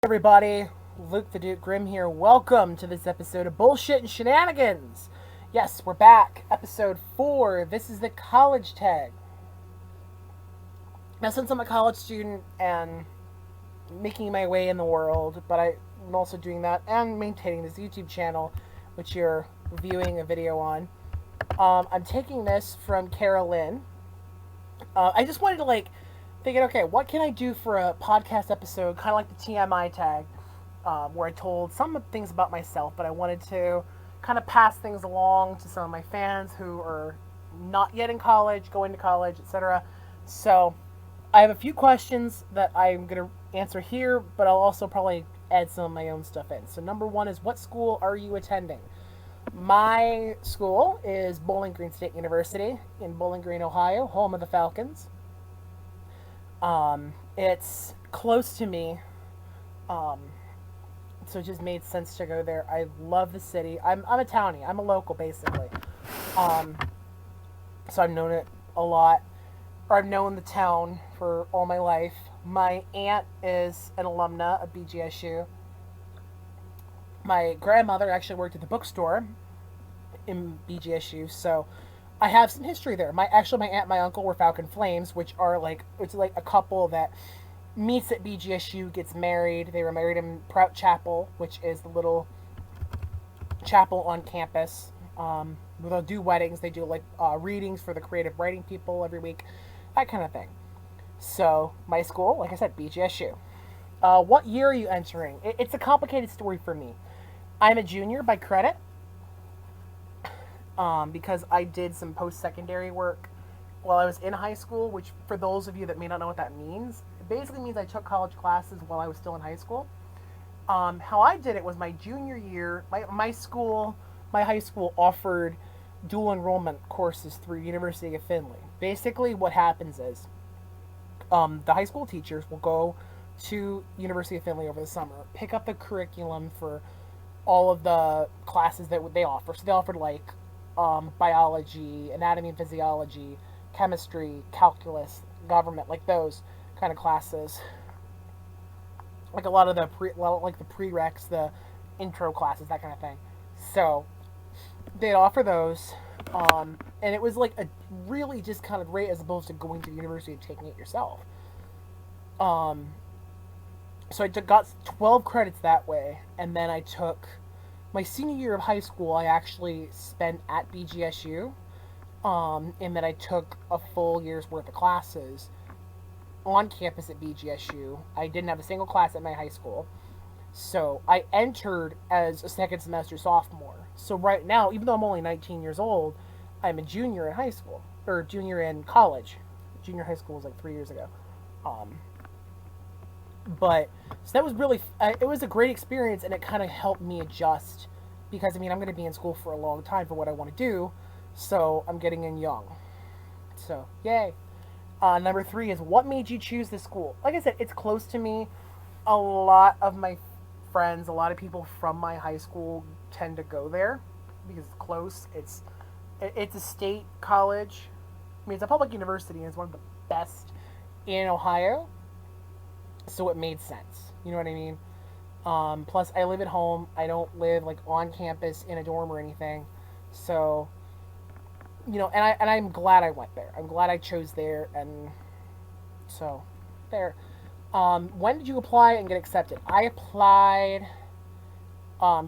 Everybody, Luke the Duke Grimm here. Welcome to this episode of Bullshit and Shenanigans. Yes, we're back. Episode 4. This is the college tag. Now, since I'm a college student and making my way in the world, but I'm also doing that and maintaining this YouTube channel, which you're viewing a video on, I'm taking this from Carolyn. I just wanted to thinking, okay, what can I do for a podcast episode, kind of like the TMI tag, where I told some things about myself, but I wanted to kind of pass things along to some of my fans who are not yet in college, going to college, etc. So I have a few questions that I'm going to answer here, but I'll also probably add some of my own stuff in. So number one is, what school are you attending? My school is Bowling Green State University in Bowling Green, Ohio, home of the Falcons. It's close to me, so it just made sense to go there. I love the city. I'm a townie. I'm a local, basically. So I've known it a lot, or I've known the town for all my life. My aunt is an alumna of BGSU. My grandmother actually worked at the bookstore in BGSU, so I have some history there. My aunt and my uncle were Falcon Flames, which are it's like a couple that meets at BGSU, gets married. They were married in Prout Chapel, which is the little chapel on campus. They'll do weddings. They do readings for the creative writing people every week, that kind of thing. So my school, like I said, BGSU. What year are you entering? It's a complicated story for me. I'm a junior by credit. Because I did some post-secondary work while I was in high school, which for those of you that may not know what that means, it basically means I took college classes while I was still in high school. How I did it was my junior year, my high school offered dual enrollment courses through University of Findlay. Basically what happens is the high school teachers will go to University of Findlay over the summer, pick up the curriculum for all of the classes that they offer. So they offered biology, anatomy and physiology, chemistry, calculus, government, those kind of classes. A lot of the prereqs, the intro classes, that kind of thing. So they'd offer those, and it was a really just kind of rate as opposed to going to the university and taking it yourself. So I got 12 credits that way, and then I took my senior year of high school, I actually spent at BGSU, in that I took a full year's worth of classes on campus at BGSU. I didn't have a single class at my high school, so I entered as a second semester sophomore. So right now, even though I'm only 19 years old, I'm a junior in high school, or junior in college. Junior high school was 3 years ago. But so that was really it was a great experience, and it kind of helped me adjust, because I'm going to be in school for a long time for what I want to do, so I'm getting in young. So yay. Number 3 is, what made you choose this school? Like I said, it's close to me. A lot of my friends, a lot of people from my high school tend to go there because it's close. It's a state college. It's a public university, and it's one of the best in Ohio. So it made sense. You know what I mean? Plus, I live at home. I don't live on campus in a dorm or anything. So, and I'm glad I went there. I'm glad I chose there, and so there. When did you apply and get accepted? I applied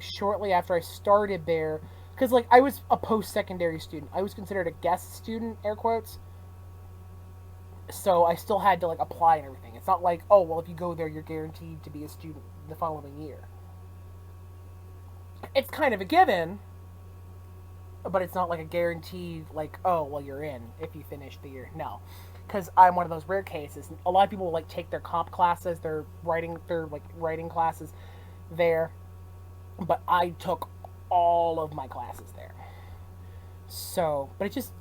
shortly after I started there, because I was a post-secondary student. I was considered a guest student, air quotes. So I still had to apply and everything. It's not if you go there, you're guaranteed to be a student the following year. It's kind of a given, but it's not a guaranteed you're in if you finish the year. No, because I'm one of those rare cases. A lot of people will take their comp classes, their writing classes there, but I took all of my classes there. So, but it just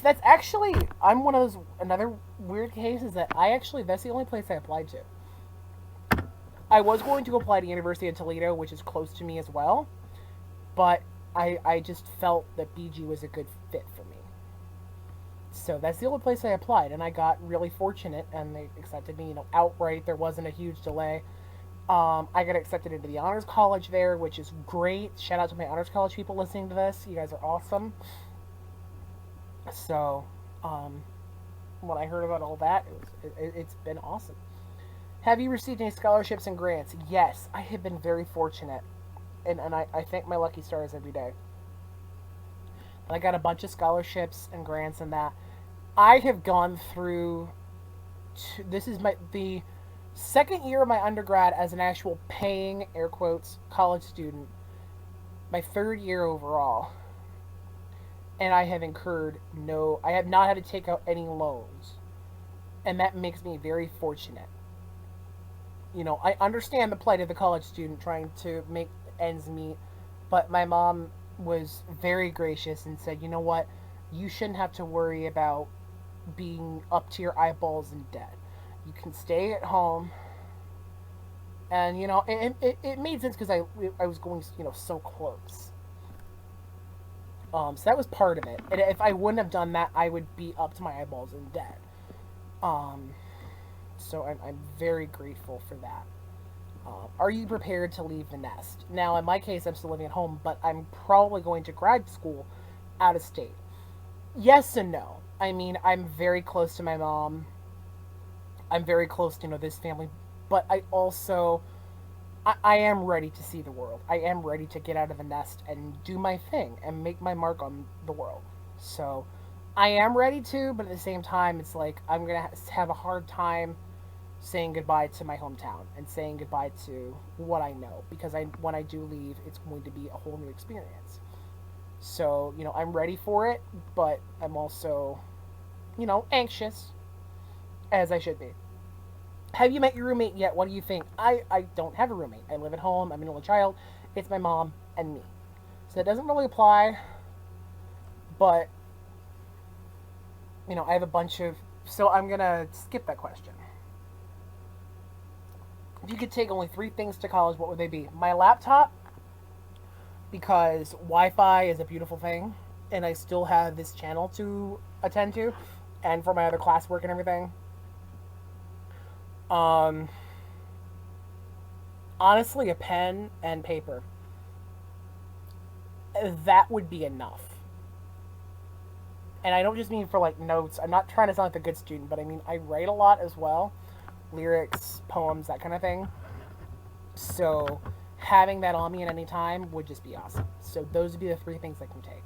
that's actually, I'm one of those, another weird case is that that's the only place I applied to. I was going to apply to University of Toledo, which is close to me as well, but I just felt that BG was a good fit for me. So that's the only place I applied, and I got really fortunate, and they accepted me, outright. There wasn't a huge delay. I got accepted into the honors college there, which is great. Shout out to my honors college people listening to this. You guys are awesome. So, when I heard about all that, it's been awesome. Have you received any scholarships and grants? Yes, I have been very fortunate, and I thank my lucky stars every day. I got a bunch of scholarships and grants and that. I have gone through. This is the second year of my undergrad as an actual paying, air quotes, college student. My third year overall. And I have I have not had to take out any loans. And that makes me very fortunate. I understand the plight of the college student trying to make ends meet, but my mom was very gracious and said, you know what, you shouldn't have to worry about being up to your eyeballs in debt. You can stay at home. And, it made sense because I was going, so close. So that was part of it. And if I wouldn't have done that, I would be up to my eyeballs in debt. So I'm very grateful for that. Are you prepared to leave the nest? Now, in my case, I'm still living at home, but I'm probably going to grad school out of state. Yes and no. I mean, I'm very close to my mom. I'm very close to, this family. But I also, I am ready to see the world. I am ready to get out of the nest and do my thing and make my mark on the world. So, I am ready to, but at the same time, it's like I'm going to have a hard time saying goodbye to my hometown and saying goodbye to what I know, because when I do leave, it's going to be a whole new experience. So, I'm ready for it, but I'm also, anxious, as I should be. Have you met your roommate yet? What do you think? I don't have a roommate. I live at home. I'm an only child. It's my mom and me. So it doesn't really apply, but, I have a bunch of... So I'm going to skip that question. If you could take only 3 things to college, what would they be? My laptop, because Wi-Fi is a beautiful thing, and I still have this channel to attend to, and for my other classwork and everything. Honestly, a pen and paper. That would be enough. And I don't just mean for, notes. I'm not trying to sound like a good student, but I mean, I write a lot as well. Lyrics, poems, that kind of thing. So having that on me at any time would just be awesome. So those would be the 3 things I can take.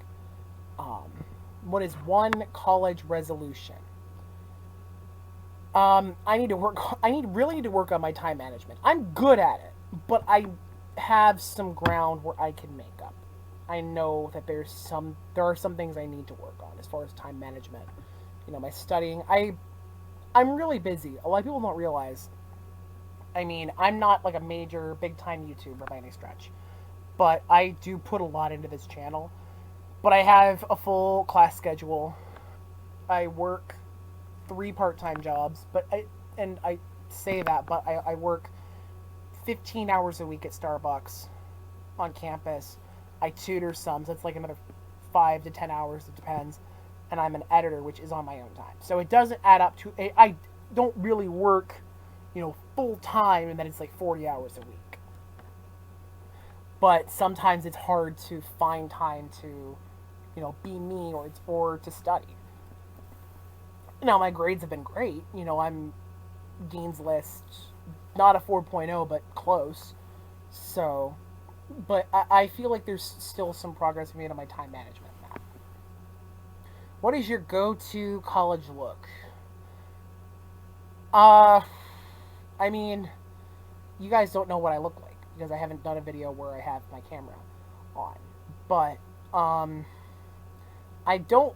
What is one college resolution? I really need to work on my time management. I'm good at it, but I have some ground where I can make up. I know that there are some things I need to work on as far as time management. My studying. I'm really busy. A lot of people don't realize. I mean, I'm not like a major, big-time YouTuber by any stretch. But I do put a lot into this channel. But I have a full class schedule. I work 3 part-time jobs. But I say that, but I work 15 hours a week at Starbucks on campus. I tutor some, so it's like another 5 to 10 hours, it depends. And I'm an editor, which is on my own time. So it doesn't add up to... I don't really work, full time, and then it's like 40 hours a week. But sometimes it's hard to find time to, be me or to study. Now, my grades have been great. I'm Dean's List, not a 4.0, but close. So, but I feel like there's still some progress made on my time management. What is your go-to college look? I mean, you guys don't know what I look like because I haven't done a video where I have my camera on. But, I don't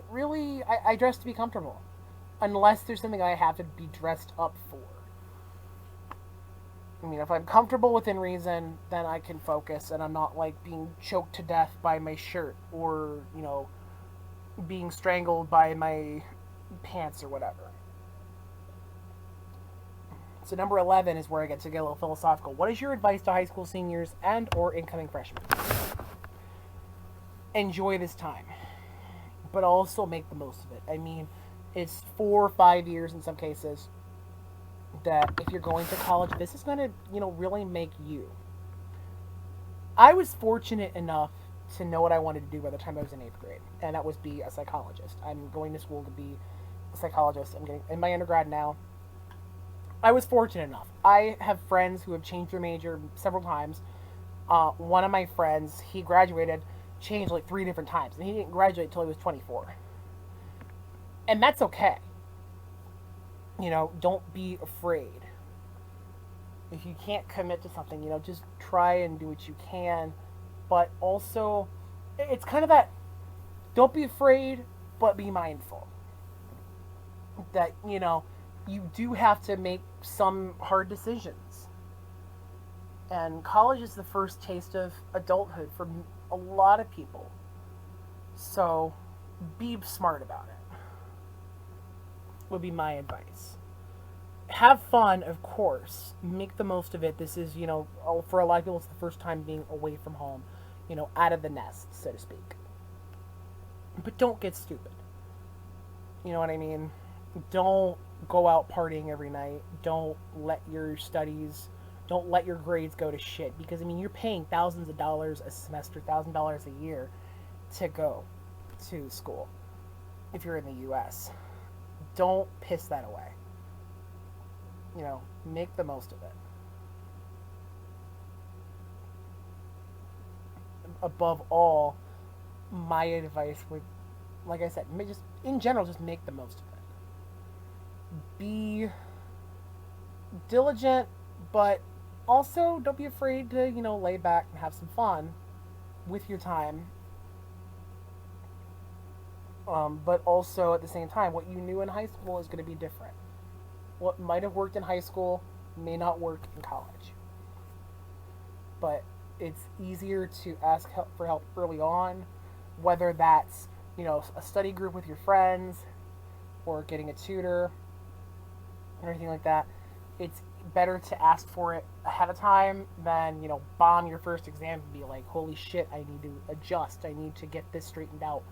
really, I dress to be comfortable. Unless there's something I have to be dressed up for. I mean, if I'm comfortable within reason, then I can focus and I'm not, being choked to death by my shirt or, being strangled by my pants or whatever. So number 11 is where I get to get a little philosophical. What is your advice to high school seniors and or incoming freshmen? Enjoy this time. but also make the most of it. I mean, it's 4 or 5 years in some cases that if you're going to college, this is going to, really make you. I was fortunate enough to know what I wanted to do by the time I was in 8th grade, and that was be a psychologist. I'm going to school to be a psychologist. I'm getting in my undergrad now. I was fortunate enough. I have friends who have changed their major several times. One of my friends, he graduated, changed like 3 different times, and he didn't graduate until he was 24. And that's okay. Don't be afraid. If you can't commit to something, just try and do what you can. But also, it's kind of that don't be afraid, but be mindful. That, you do have to make some hard decisions. And college is the first taste of adulthood for a lot of people. So, be smart about it, would be my advice. Have fun, of course. Make the most of it. This is, for a lot of people, it's the first time being away from home, out of the nest, so to speak. But don't get stupid. You know what I mean? Don't go out partying every night. Don't let your grades go to shit. Because, you're paying thousands of dollars a semester, $1,000 a year to go to school if you're in the U.S. Don't piss that away. Make the most of it. Above all, my advice would, like I said, just in general, just make the most of it. Be diligent, but also don't be afraid to, lay back and have some fun with your time. But also at the same time, what you knew in high school is going to be different. What might have worked in high school may not work in college. But it's easier to ask for help early on, whether that's, a study group with your friends or getting a tutor or anything like that. It's better to ask for it ahead of time than, bomb your first exam and be like, holy shit, I need to adjust. I need to get this straightened out.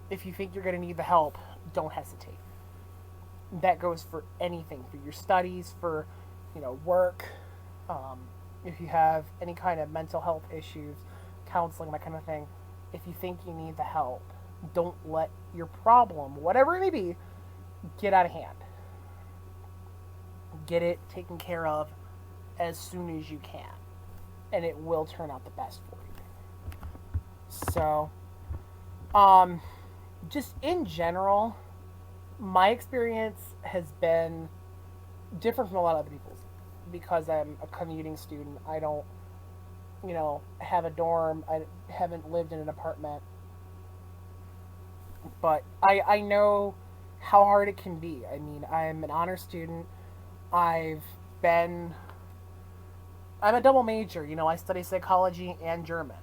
If you think you're going to need the help, don't hesitate. That goes for anything, for your studies, for, work. If you have any kind of mental health issues, counseling, that kind of thing, if you think you need the help, don't let your problem, whatever it may be, get out of hand. Get it taken care of as soon as you can, and it will turn out the best for you. So, just in general, my experience has been different from a lot of other people's because I'm a commuting student. I don't, have a dorm. I haven't lived in an apartment. But I know how hard it can be. I'm an honor student. I'm a double major. I study psychology and German.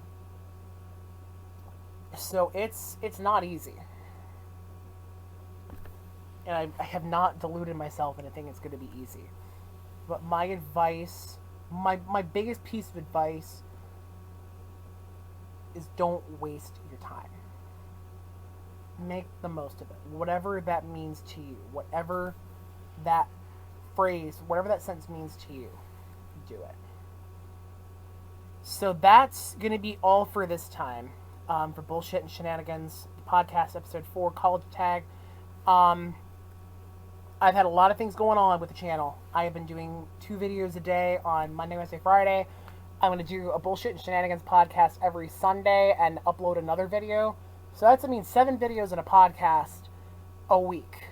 So it's not easy. And I have not deluded myself into thinking it's going to be easy. But my advice, my biggest piece of advice is don't waste your time. Make the most of it. Whatever that means to you. Whatever that phrase, whatever that sentence means to you, do it. So that's going to be all for this time. For Bullshit and Shenanigans, podcast episode 4, College Tag. I've had a lot of things going on with the channel. I have been doing 2 videos a day on Monday, Wednesday, Friday. I'm going to do a Bullshit and Shenanigans podcast every Sunday and upload another video. So that's, 7 videos and a podcast a week.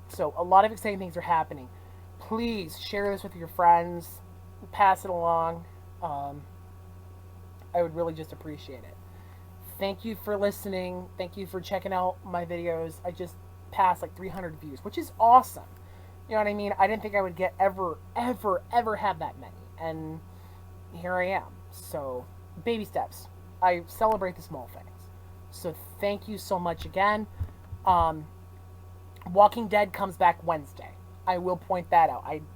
So a lot of exciting things are happening. Please share this with your friends. Pass it along. I would really just appreciate it. Thank you for listening. Thank you for checking out my videos. I just passed like 300 views, which is awesome. You know what I mean? I didn't think I would get ever have that many. And here I am. So, baby steps. I celebrate the small things. So, thank you so much again. Walking Dead comes back Wednesday. I will point that out. I'm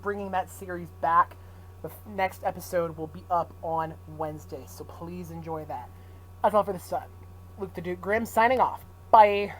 bringing that series back. The next episode will be up on Wednesday. So, please enjoy that. That's all for this time. Luke the Duke Grimm signing off. Bye.